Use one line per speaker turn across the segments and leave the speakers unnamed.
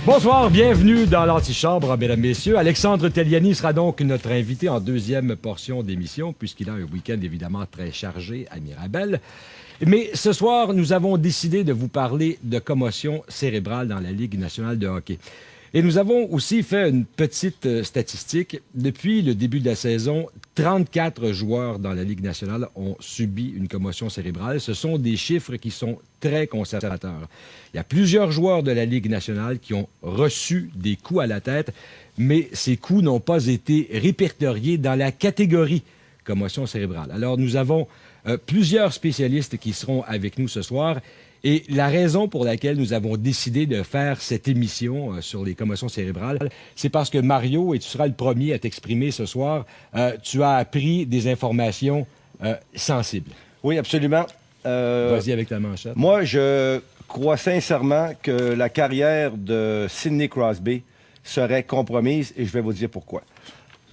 Bonsoir, bienvenue dans l'antichambre, mesdames, messieurs. Alexandre Telliani sera donc notre invité en deuxième portion d'émission, puisqu'il a un week-end évidemment très chargé à Mirabel. Mais ce soir, nous avons décidé de vous parler de commotion cérébrale dans la Ligue nationale de hockey. Et nous avons aussi fait une petite statistique. Depuis le début de la saison, 34 joueurs dans la Ligue nationale ont subi une commotion cérébrale. Ce sont des chiffres qui sont très conservateurs. Il y a plusieurs joueurs de la Ligue nationale qui ont reçu des coups à la tête, mais ces coups n'ont pas été répertoriés dans la catégorie commotion cérébrale. Alors, nous avons plusieurs spécialistes qui seront avec nous ce soir. Et la raison pour laquelle nous avons décidé de faire cette émission sur les commotions cérébrales, c'est parce que Mario, et tu seras le premier à t'exprimer ce soir, tu as appris des informations sensibles.
Oui, absolument.
Vas-y avec ta manchette.
Moi, je crois sincèrement que la carrière de Sidney Crosby serait compromise et je vais vous dire pourquoi.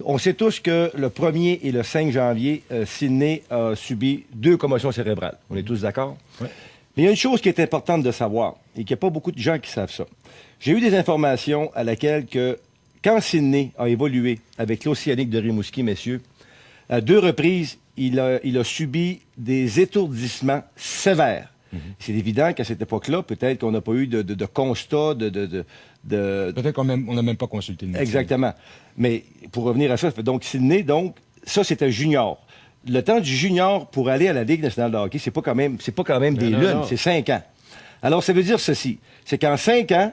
On sait tous que le 1er et le 5 janvier, Sidney a subi 2 commotions cérébrales. On est tous d'accord?
Oui.
Mais il y a une chose qui est importante de savoir, et qu'il n'y a pas beaucoup de gens qui savent ça. J'ai eu des informations à laquelle que, quand Sidney a évolué avec l'Océanique de Rimouski, messieurs, à 2 reprises, il a subi des étourdissements sévères. C'est évident qu'à cette époque-là, peut-être qu'on n'a pas eu de constat,
Peut-être qu'on n'a même pas consulté le médecin.
Exactement. Mais pour revenir à ça, donc Sidney, ça c'était junior. Le temps du junior pour aller à la Ligue nationale de hockey, c'est pas quand même des lunes, c'est 5 ans. Alors, ça veut dire ceci, c'est qu'en 5 ans,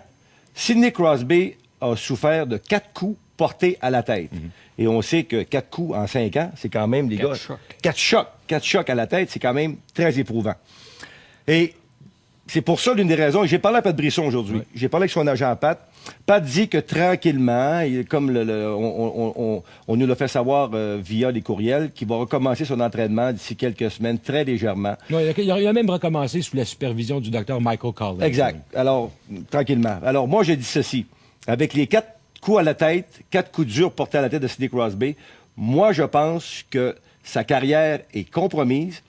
Sidney Crosby a souffert de 4 coups portés à la tête. Et on sait que 4 coups en 5 ans, c'est quand même, les gars... 4 chocs à la tête, c'est quand même très éprouvant. Et c'est pour ça, l'une des raisons, j'ai parlé à Pat Brisson aujourd'hui, j'ai parlé avec son agent Pat. Pat dit que tranquillement, comme on nous l'a fait savoir via les courriels, qu'il va recommencer son entraînement d'ici quelques semaines, très légèrement.
Non, il a même recommencé sous la supervision du docteur Michael Collins.
Exact. Alors, tranquillement. Alors, moi, j'ai dit ceci. Avec les 4 coups à la tête, 4 coups durs portés à la tête de Sidney Crosby, moi, je pense que sa carrière est compromise.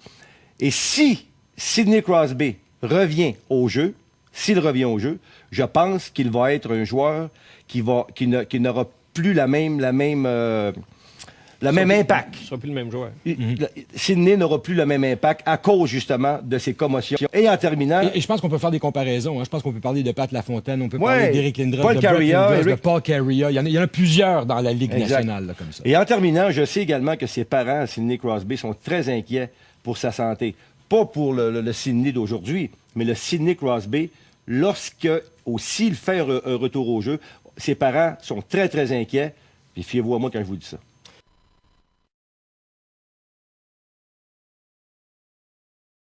Et si Sidney Crosby revient au jeu, s'il revient au jeu, je pense qu'il va être un joueur qui n'aura plus la même impact.
Ce sera plus le même joueur.
Sidney n'aura plus le même impact à cause, justement, de ses commotions. Et en terminant...
Et je pense qu'on peut faire des comparaisons. Hein. Je pense qu'on peut parler de Pat Lafontaine, on peut parler d'Éric Lindros,
Paul Carrier,
de Paul Carrier. Il y en a plusieurs dans la Ligue nationale, là, comme ça.
Et en terminant, je sais également que ses parents, Sidney Crosby, sont très inquiets pour sa santé. Pas pour le Sidney d'aujourd'hui, mais le Sidney Crosby, s'il fait un retour au jeu, ses parents sont très, très inquiets. Puis fiez-vous à moi quand je vous dis ça.